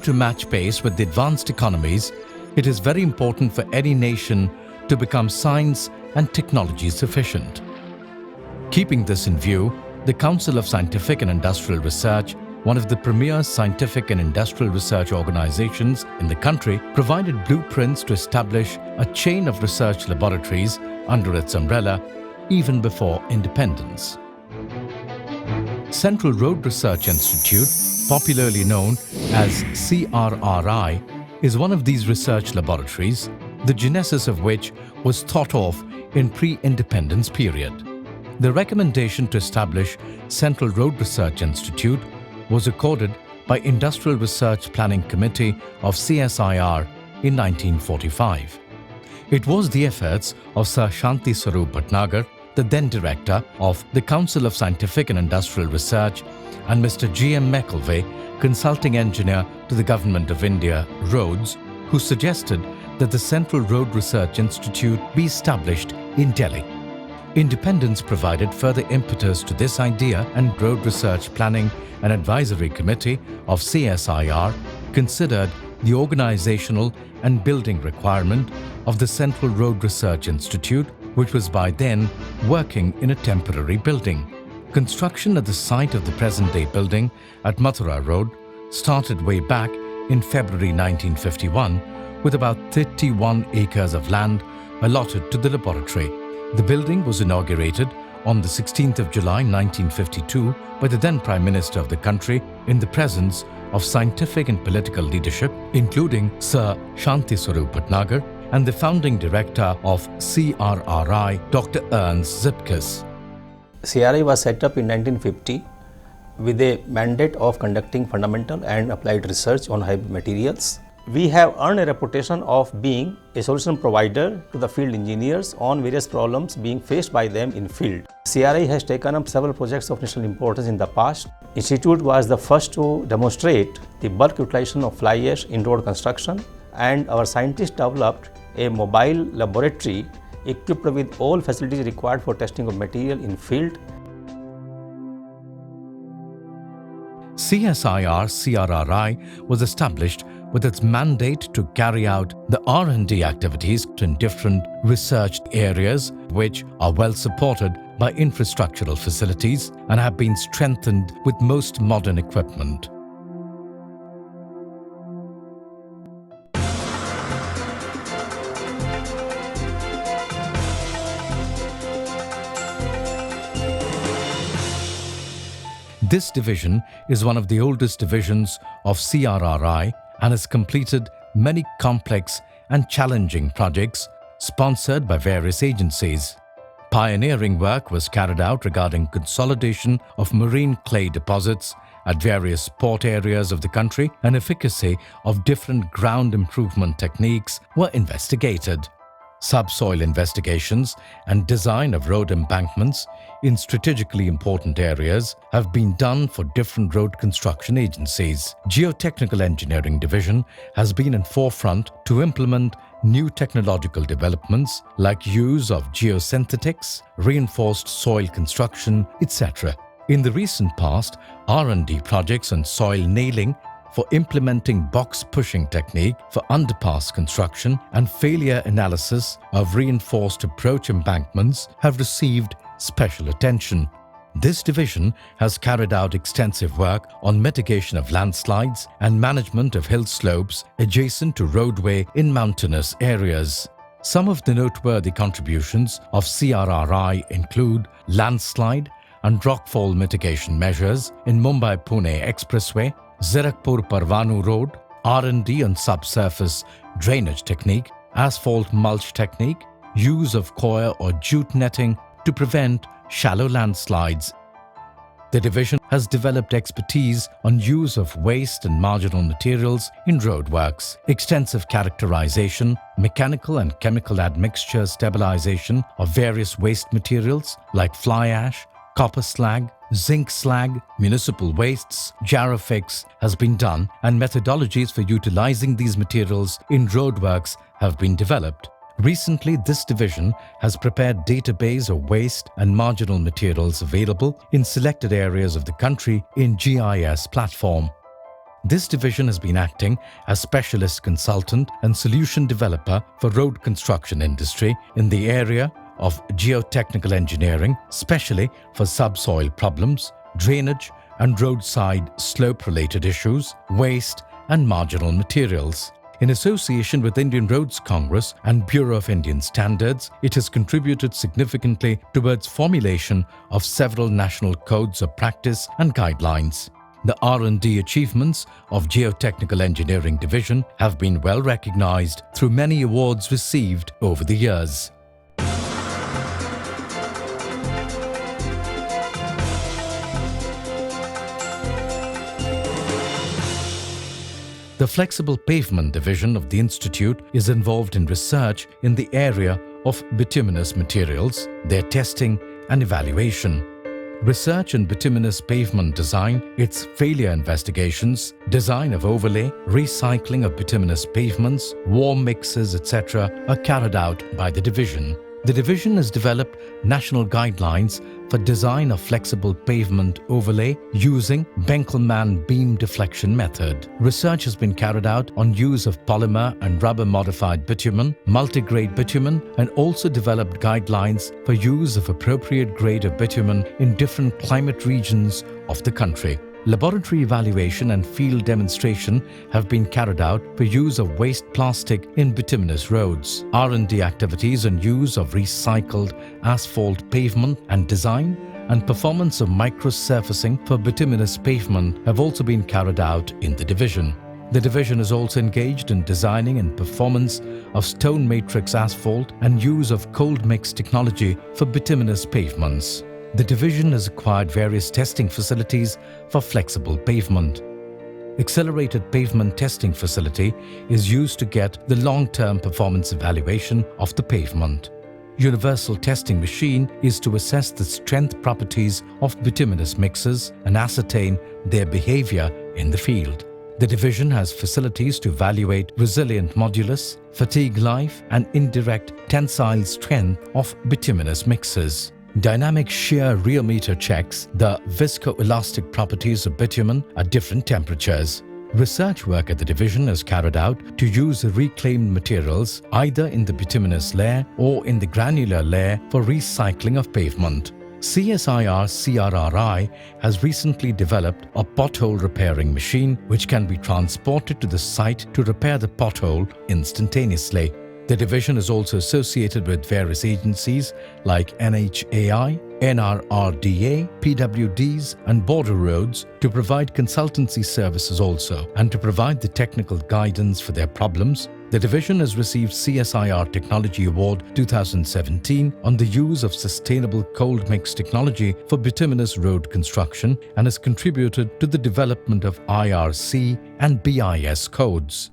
to match pace with the advanced economies, it is very important for any nation to become science and technology sufficient. Keeping this in view, the Council of Scientific and Industrial Research, one of the premier scientific and industrial research organizations in the country, provided blueprints to establish a chain of research laboratories under its umbrella even before independence. Central Road Research Institute, popularly known as CRRI, is one of these research laboratories, the genesis of which was thought of in pre-independence period. The recommendation to establish Central Road Research Institute was accorded by Industrial Research Planning Committee of CSIR in 1945. It was the efforts of Sir Shanti Swarup Bhatnagar, the then director of the Council of Scientific and Industrial Research, and Mr. G.M. McElvey, consulting engineer to the Government of India, Roads, who suggested that the Central Road Research Institute be established in Delhi. Independence provided further impetus to this idea, and Road Research Planning and Advisory Committee of CSIR considered the organizational and building requirement of the Central Road Research Institute, which was by then working in a temporary building. Construction at the site of the present-day building at Mathura Road started way back in February 1951 with about 31 acres of land allotted to the laboratory. The building was inaugurated on the 16th of July 1952 by the then Prime Minister of the country in the presence of scientific and political leadership, including Sir Shanti Swarup Bhatnagar and the founding director of CRRI, Dr. Ernst Zipkes. CRRI was set up in 1950 with a mandate of conducting fundamental and applied research on hybrid materials. We have earned a reputation of being a solution provider to the field engineers on various problems being faced by them in field. CRRI has taken up several projects of national importance in the past. Institute was the first to demonstrate the bulk utilization of fly ash in road construction, and our scientists developed a mobile laboratory equipped with all facilities required for testing of material in field. CSIR CRRI was established with its mandate to carry out the R&D activities in different research areas, which are well supported by infrastructural facilities and have been strengthened with most modern equipment. This division is one of the oldest divisions of CRRI and has completed many complex and challenging projects sponsored by various agencies. Pioneering work was carried out regarding consolidation of marine clay deposits at various port areas of the country, and efficacy of different ground improvement techniques were investigated. Subsoil investigations and design of road embankments in strategically important areas have been done for different road construction agencies. Geotechnical Engineering Division has been in forefront to implement new technological developments like use of geosynthetics, reinforced soil construction, etc. In the recent past, R&D projects on soil nailing for implementing box pushing technique for underpass construction and failure analysis of reinforced approach embankments have received special attention. This division has carried out extensive work on mitigation of landslides and management of hill slopes adjacent to roadway in mountainous areas. Some of the noteworthy contributions of CRRI include landslide and rockfall mitigation measures in Mumbai-Pune Expressway, Zirakpur-Parvanu Road, R&D on subsurface drainage technique, asphalt mulch technique, use of coir or jute netting to prevent shallow landslides. The division has developed expertise on use of waste and marginal materials in roadworks, extensive characterization, mechanical and chemical admixture stabilization of various waste materials like fly ash, copper slag, zinc slag, municipal wastes, jarrafix has been done, and methodologies for utilizing these materials in roadworks have been developed. Recently, this division has prepared database of waste and marginal materials available in selected areas of the country in GIS platform. This division has been acting as specialist consultant and solution developer for road construction industry in the area of geotechnical engineering, especially for subsoil problems, drainage and roadside slope-related issues, waste and marginal materials. In association with Indian Roads Congress and Bureau of Indian Standards, it has contributed significantly towards formulation of several national codes of practice and guidelines. The R&D achievements of Geotechnical Engineering Division have been well recognized through many awards received over the years. The Flexible Pavement Division of the Institute is involved in research in the area of bituminous materials, their testing and evaluation. Research in bituminous pavement design, its failure investigations, design of overlay, recycling of bituminous pavements, warm mixes, etc. are carried out by the division. The division has developed national guidelines for design of flexible pavement overlay using Benkelman beam deflection method. Research has been carried out on use of polymer and rubber modified bitumen, multigrade bitumen, and also developed guidelines for use of appropriate grade of bitumen in different climate regions of the country. Laboratory evaluation and field demonstration have been carried out for use of waste plastic in bituminous roads. R&D activities on use of recycled asphalt pavement and design and performance of microsurfacing for bituminous pavement have also been carried out in the division. The division is also engaged in designing and performance of stone matrix asphalt and use of cold mix technology for bituminous pavements. The division has acquired various testing facilities for flexible pavement. Accelerated Pavement Testing Facility is used to get the long-term performance evaluation of the pavement. Universal Testing Machine is to assess the strength properties of bituminous mixes and ascertain their behavior in the field. The division has facilities to evaluate resilient modulus, fatigue life and indirect tensile strength of bituminous mixes. Dynamic shear rheometer checks the viscoelastic properties of bitumen at different temperatures. Research work at the division is carried out to use reclaimed materials either in the bituminous layer or in the granular layer for recycling of pavement. CSIR CRRI has recently developed a pothole repairing machine which can be transported to the site to repair the pothole instantaneously. The division is also associated with various agencies like NHAI, NRRDA, PWDs and border roads to provide consultancy services also and to provide the technical guidance for their problems. The division has received CSIR Technology Award 2017 on the use of sustainable cold mix technology for bituminous road construction and has contributed to the development of IRC and BIS codes.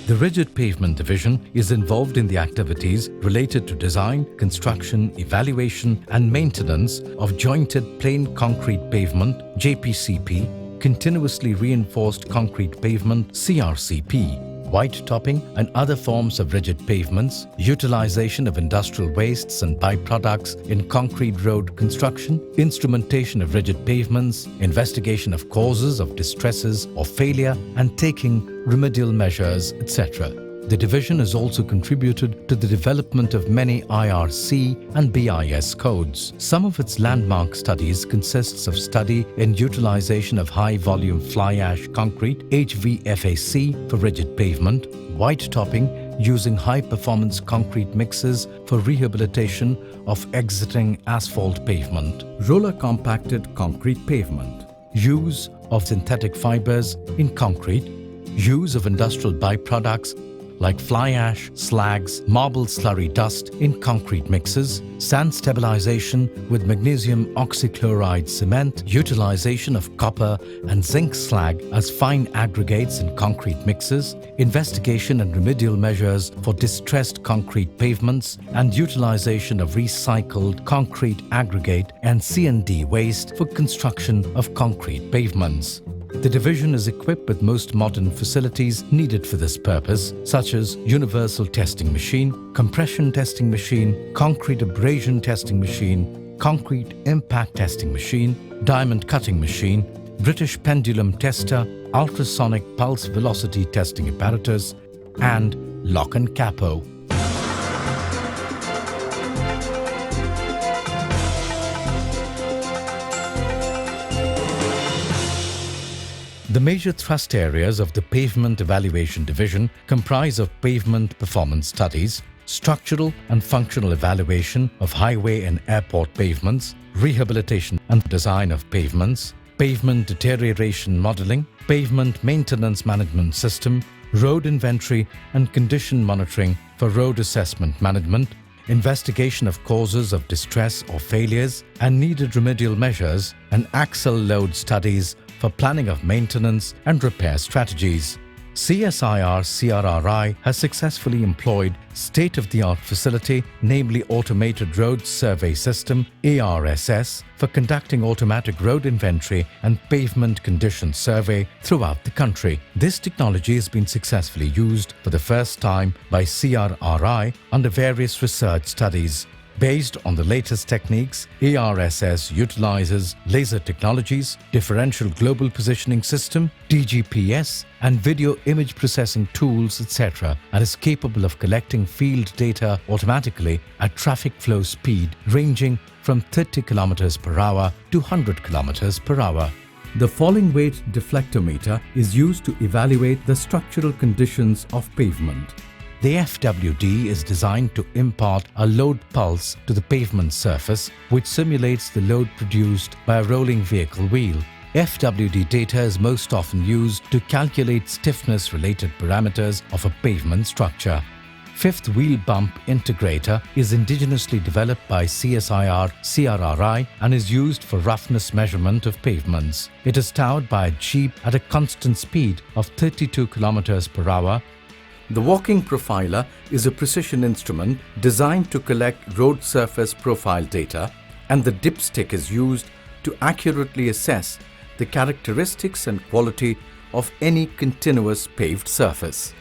The Rigid Pavement Division is involved in the activities related to design, construction, evaluation and maintenance of jointed plain concrete pavement (JPCP), continuously reinforced concrete pavement (CRCP), white topping and other forms of rigid pavements, utilization of industrial wastes and byproducts in concrete road construction, instrumentation of rigid pavements, investigation of causes of distresses or failure and taking remedial measures, etc. The division has also contributed to the development of many IRC and BIS codes. Some of its landmark studies consists of study in utilization of high-volume fly ash concrete HVFAC for rigid pavement, white topping using high-performance concrete mixes for rehabilitation of exiting asphalt pavement, roller compacted concrete pavement, use of synthetic fibers in concrete, use of industrial byproducts like fly ash, slags, marble slurry dust in concrete mixes, sand stabilization with magnesium oxychloride cement, utilization of copper and zinc slag as fine aggregates in concrete mixes, investigation and remedial measures for distressed concrete pavements, and utilization of recycled concrete aggregate and C&D waste for construction of concrete pavements. The division is equipped with most modern facilities needed for this purpose, such as universal testing machine, compression testing machine, concrete abrasion testing machine, concrete impact testing machine, diamond cutting machine, British pendulum tester, ultrasonic pulse velocity testing apparatus, and lock and capo. The major thrust areas of the Pavement Evaluation Division comprise of pavement performance studies, structural and functional evaluation of highway and airport pavements, rehabilitation and design of pavements, pavement deterioration modeling, pavement maintenance management system, road inventory and condition monitoring for road assessment management, investigation of causes of distress or failures and needed remedial measures, and axle load studies for planning of maintenance and repair strategies. CSIR CRRI has successfully employed state-of-the-art facility, namely Automated Road Survey System ARSS, for conducting automatic road inventory and pavement condition survey throughout the country. This technology has been successfully used for the first time by CRRI under various research studies. Based on the latest techniques, ARSS utilizes laser technologies, differential global positioning system, DGPS, and video image processing tools, etc., and is capable of collecting field data automatically at traffic flow speed ranging from 30 km per hour to 100 km per hour. The falling weight deflectometer is used to evaluate the structural conditions of pavement. The FWD is designed to impart a load pulse to the pavement surface, which simulates the load produced by a rolling vehicle wheel. FWD data is most often used to calculate stiffness-related parameters of a pavement structure. Fifth Wheel Bump Integrator is indigenously developed by CSIR CRRI and is used for roughness measurement of pavements. It is towed by a jeep at a constant speed of 32 km per hour. The walking profiler is a precision instrument designed to collect road surface profile data, and the dipstick is used to accurately assess the characteristics and quality of any continuous paved surface.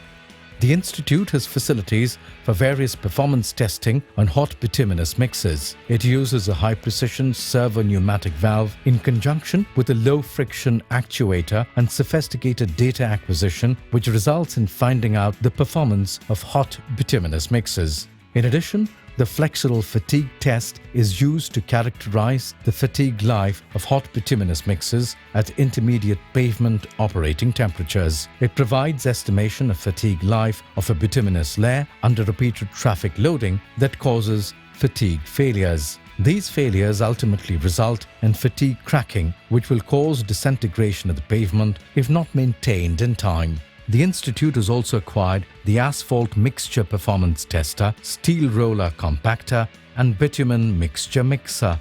The Institute has facilities for various performance testing on hot bituminous mixes. It uses a high-precision servo-pneumatic valve in conjunction with a low-friction actuator and sophisticated data acquisition, which results in finding out the performance of hot bituminous mixes. In addition, the flexural fatigue test is used to characterize the fatigue life of hot bituminous mixes at intermediate pavement operating temperatures. It provides estimation of fatigue life of a bituminous layer under repeated traffic loading that causes fatigue failures. These failures ultimately result in fatigue cracking, which will cause disintegration of the pavement if not maintained in time. The Institute has also acquired the Asphalt Mixture Performance Tester, Steel Roller Compactor, and Bitumen Mixture Mixer.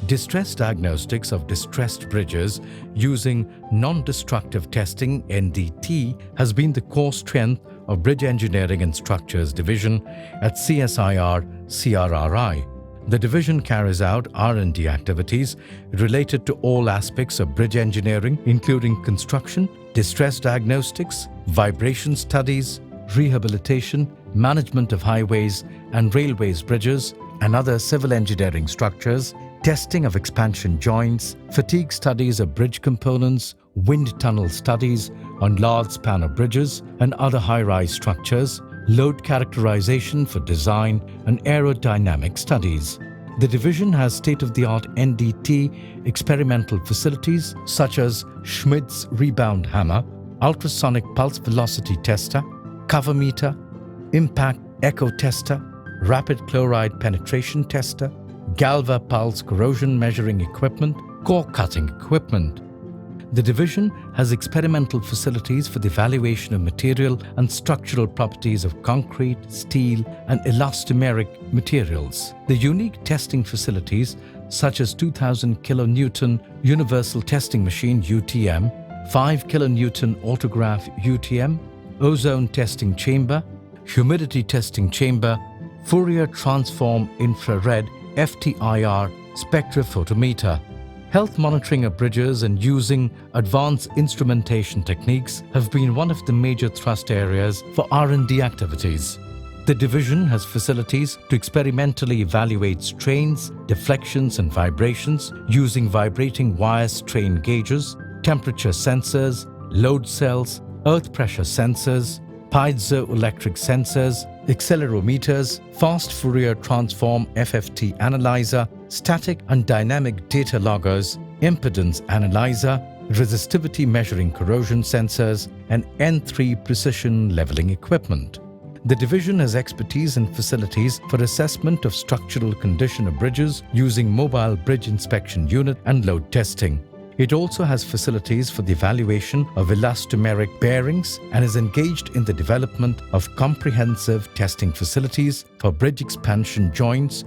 Distress diagnostics of distressed bridges using non-destructive testing (NDT) has been the core strength of Bridge Engineering and Structures Division at CSIR CRRI. The division carries out R&D activities related to all aspects of bridge engineering, including construction, distress diagnostics, vibration studies, rehabilitation, management of highways and railways bridges and other civil engineering structures, testing of expansion joints, fatigue studies of bridge components, wind tunnel studies on large span of bridges and other high-rise structures, load characterization for design and aerodynamic studies. The division has state-of-the-art NDT experimental facilities such as Schmidt's rebound hammer, ultrasonic pulse velocity tester, cover meter, impact echo tester, rapid chloride penetration tester, Galva pulse corrosion measuring equipment, core cutting equipment. The division has experimental facilities for the evaluation of material and structural properties of concrete, steel, and elastomeric materials. The unique testing facilities such as 2000 kN Universal Testing Machine UTM, 5 kN Autograph UTM, Ozone Testing Chamber, humidity testing chamber, Fourier transform infrared FTIR spectrophotometer. Health monitoring of bridges and using advanced instrumentation techniques have been one of the major thrust areas for R&D activities. The division has facilities to experimentally evaluate strains, deflections and vibrations using vibrating wire strain gauges, temperature sensors, load cells, earth pressure sensors, piezoelectric sensors, accelerometers, fast Fourier transform FFT analyzer, static and dynamic data loggers, impedance analyzer, resistivity measuring corrosion sensors, and N3 precision leveling equipment. The division has expertise and facilities for assessment of structural condition of bridges using mobile bridge inspection unit and load testing. It also has facilities for the evaluation of elastomeric bearings and is engaged in the development of comprehensive testing facilities for bridge expansion joints.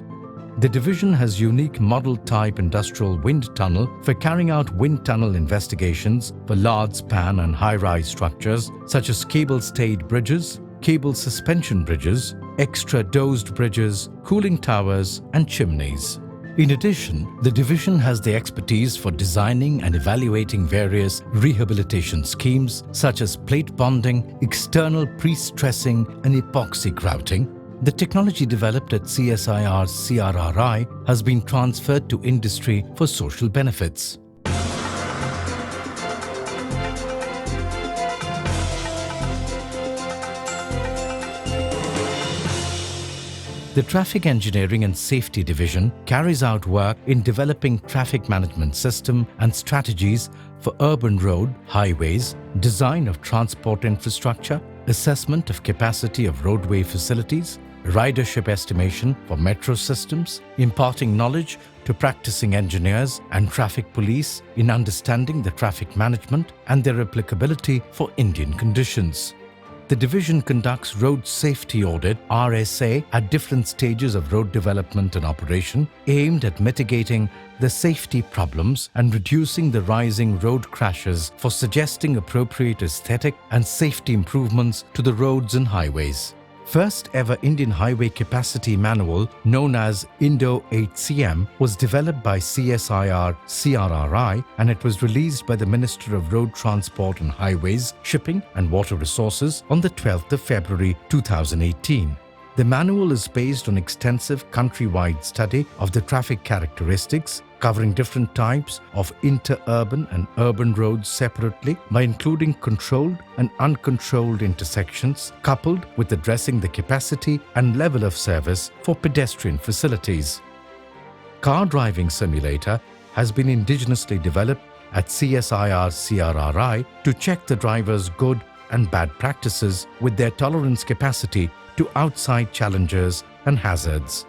The division has unique model-type industrial wind tunnel for carrying out wind tunnel investigations for large span and high-rise structures such as cable-stayed bridges, cable suspension bridges, extra-dosed bridges, cooling towers, and chimneys. In addition, the division has the expertise for designing and evaluating various rehabilitation schemes such as plate bonding, external pre-stressing, and epoxy grouting. The technology developed at CSIR CRRI has been transferred to industry for social benefits. The Traffic Engineering and Safety Division carries out work in developing traffic management system and strategies for urban road, highways, design of transport infrastructure, assessment of capacity of roadway facilities, ridership estimation for metro systems, imparting knowledge to practicing engineers and traffic police in understanding the traffic management and their applicability for Indian conditions. The division conducts road safety audit (RSA) at different stages of road development and operation, aimed at mitigating the safety problems and reducing the rising road crashes for suggesting appropriate aesthetic and safety improvements to the roads and highways. First ever Indian Highway Capacity Manual, known as Indo 8CM, was developed by CSIR CRRI and it was released by the Minister of Road Transport and Highways, Shipping and Water Resources on the 12th of February 2018. The manual is based on extensive countrywide study of the traffic characteristics, covering different types of inter-urban and urban roads separately by including controlled and uncontrolled intersections, coupled with addressing the capacity and level of service for pedestrian facilities. Car driving simulator has been indigenously developed at CSIR CRRI to check the driver's good and bad practices with their tolerance capacity to outside challenges and hazards.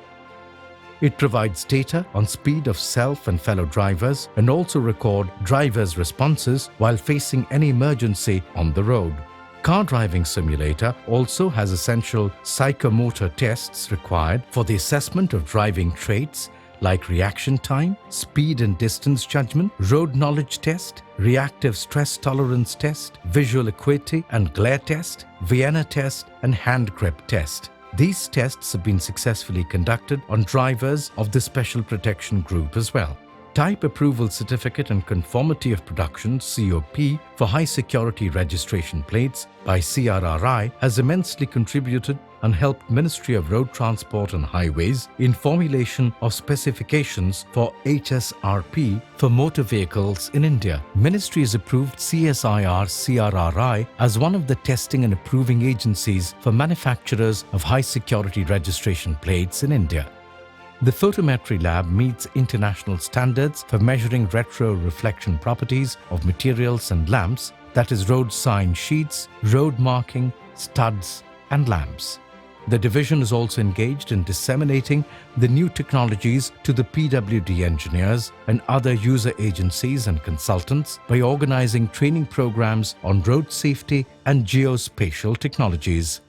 It provides data on speed of self and fellow drivers and also record drivers' responses while facing any emergency on the road. Car driving simulator also has essential psychomotor tests required for the assessment of driving traits like reaction time, speed and distance judgment, road knowledge test, reactive stress tolerance test, visual acuity and glare test, Vienna test, and hand grip test. These tests have been successfully conducted on drivers of the Special Protection Group as well. Type Approval Certificate and Conformity of Production (COP) for high security registration plates by CRRI has immensely contributed and helped Ministry of Road Transport and Highways in formulation of specifications for HSRP for motor vehicles in India. Ministry has approved CSIR CRRI as one of the testing and approving agencies for manufacturers of high security registration plates in India. The photometry lab meets international standards for measuring retro-reflection properties of materials and lamps, that is road sign sheets, road marking, studs, and lamps. The division is also engaged in disseminating the new technologies to the PWD engineers and other user agencies and consultants by organizing training programs on road safety and geospatial technologies.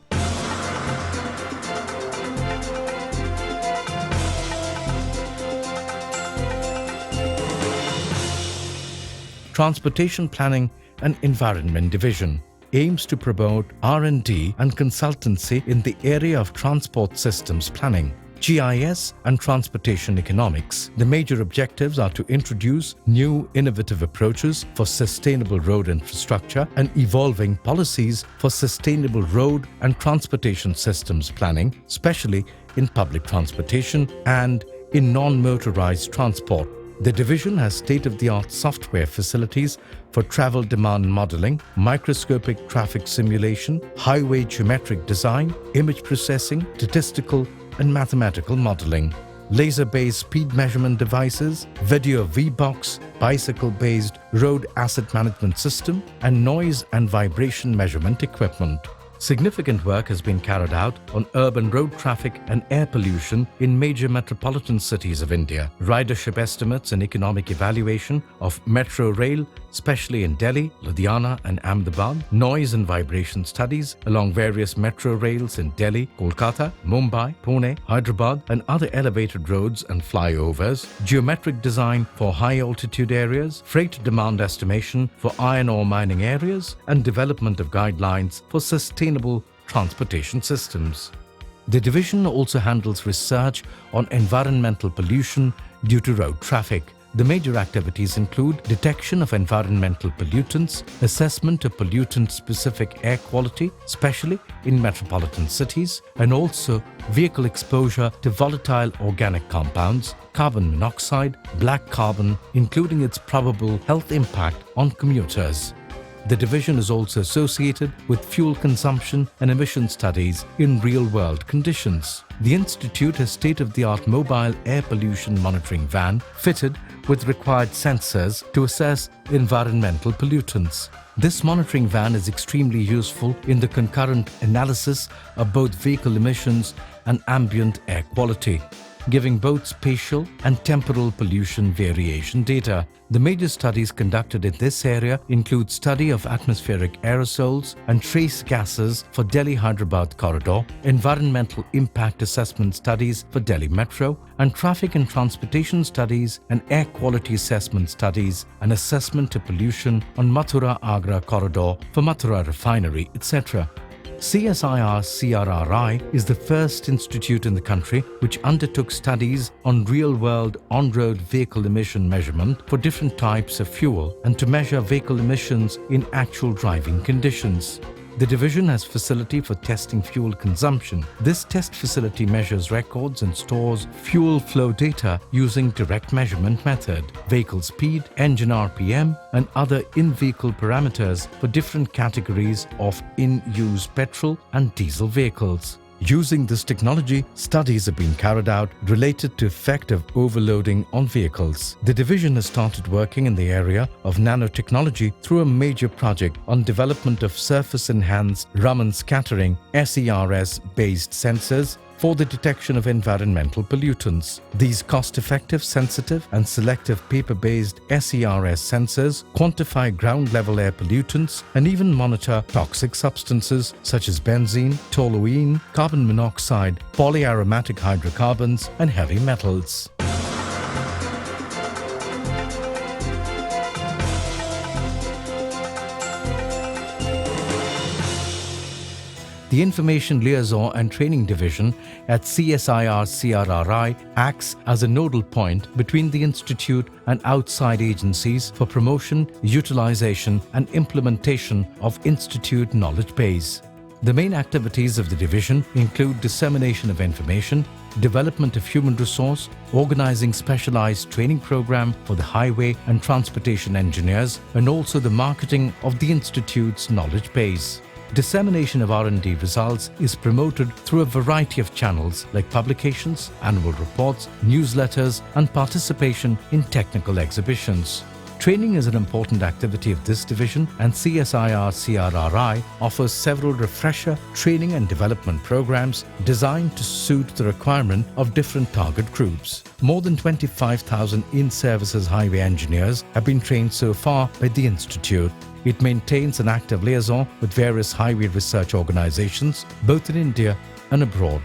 Transportation Planning and Environment Division. aims to promote R&D and consultancy in the area of transport systems planning, GIS and transportation economics. The major objectives are to introduce new innovative approaches for sustainable road infrastructure and evolving policies for sustainable road and transportation systems planning, especially in public transportation and in non-motorized transport. The division has state-of-the-art software facilities for travel demand modeling, microscopic traffic simulation, highway geometric design, image processing, statistical and mathematical modeling, laser-based speed measurement devices, video V-box, bicycle-based road asset management system, and noise and vibration measurement equipment. Significant work has been carried out on urban road traffic and air pollution in major metropolitan cities of India, ridership estimates and economic evaluation of metro rail, especially in Delhi, Ludhiana and Ahmedabad, noise and vibration studies along various metro rails in Delhi, Kolkata, Mumbai, Pune, Hyderabad and other elevated roads and flyovers, geometric design for high-altitude areas, freight demand estimation for iron ore mining areas, and development of guidelines for sustainable transportation systems. The division also handles research on environmental pollution due to road traffic. The major activities include detection of environmental pollutants, assessment of pollutant-specific air quality, especially in metropolitan cities, and also vehicle exposure to volatile organic compounds, carbon monoxide, black carbon, including its probable health impact on commuters. The division is also associated with fuel consumption and emission studies in real-world conditions. The institute has state-of-the-art mobile air pollution monitoring van fitted with required sensors to assess environmental pollutants. This monitoring van is extremely useful in the concurrent analysis of both vehicle emissions and ambient air quality, giving both spatial and temporal pollution variation data. The major studies conducted in this area include study of atmospheric aerosols and trace gases for Delhi-Hyderabad corridor, environmental impact assessment studies for Delhi Metro, and traffic and transportation studies and air quality assessment studies and assessment of pollution on Mathura-Agra corridor for Mathura refinery, etc. CSIR CRRI is the first institute in the country which undertook studies on real-world on-road vehicle emission measurement for different types of fuel and to measure vehicle emissions in actual driving conditions. The division has facility for testing fuel consumption. This test facility measures records and stores fuel flow data using direct measurement method, vehicle speed, engine RPM, and other in-vehicle parameters for different categories of in-use petrol and diesel vehicles. Using this technology, studies have been carried out related to effect of overloading on vehicles. The division has started working in the area of nanotechnology through a major project on development of surface-enhanced Raman scattering SERS-based sensors for the detection of environmental pollutants. These cost-effective, sensitive and selective paper-based SERS sensors quantify ground-level air pollutants and even monitor toxic substances such as benzene, toluene, carbon monoxide, polyaromatic hydrocarbons and heavy metals. The Information Liaison and Training Division at CSIR CRRI acts as a nodal point between the Institute and outside agencies for promotion, utilization and implementation of Institute knowledge base. The main activities of the division include dissemination of information, development of human resource, organizing specialized training program for the highway and transportation engineers, and also the marketing of the Institute's knowledge base. Dissemination of R&D results is promoted through a variety of channels like publications, annual reports, newsletters, and participation in technical exhibitions. Training is an important activity of this division, and CSIR CRRI offers several refresher training and development programs designed to suit the requirement of different target groups. More than 25,000 in-services highway engineers have been trained so far by the Institute. It maintains an active liaison with various highway research organizations, both in India and abroad.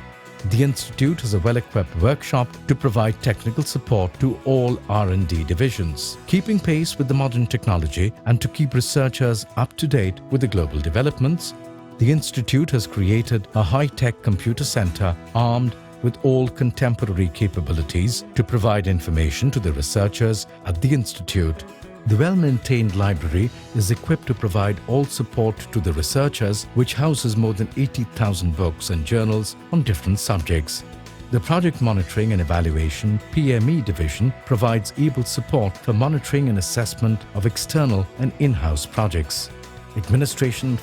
The institute has a well-equipped workshop to provide technical support to all R&D divisions, keeping pace with the modern technology and to keep researchers up to date with the global developments. The institute has created a high-tech computer center armed with all contemporary capabilities to provide information to the researchers at the institute. The well-maintained library is equipped to provide all support to the researchers, which houses more than 80,000 books and journals on different subjects. The Project Monitoring and Evaluation (PME) division provides able support for monitoring and assessment of external and in-house projects. Administration,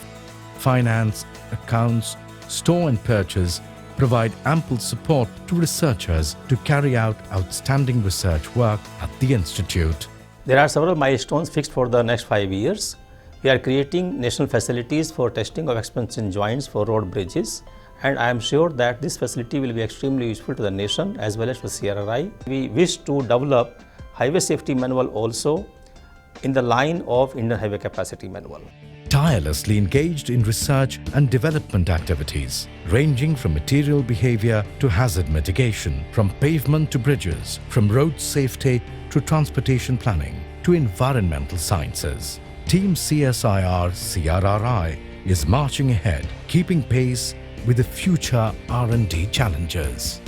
finance, accounts, store and purchase provide ample support to researchers to carry out outstanding research work at the institute. There are several milestones fixed for the next 5 years. We are creating national facilities for testing of expansion joints for road bridges, and I am sure that this facility will be extremely useful to the nation as well as to CRRI. We wish to develop highway safety manual also in the line of Indian Highway Capacity Manual. Tirelessly engaged in research and development activities, ranging from material behavior to hazard mitigation, from pavement to bridges, from road safety to transportation planning to environmental sciences. Team CSIR CRRI is marching ahead, keeping pace with the future R&D challenges.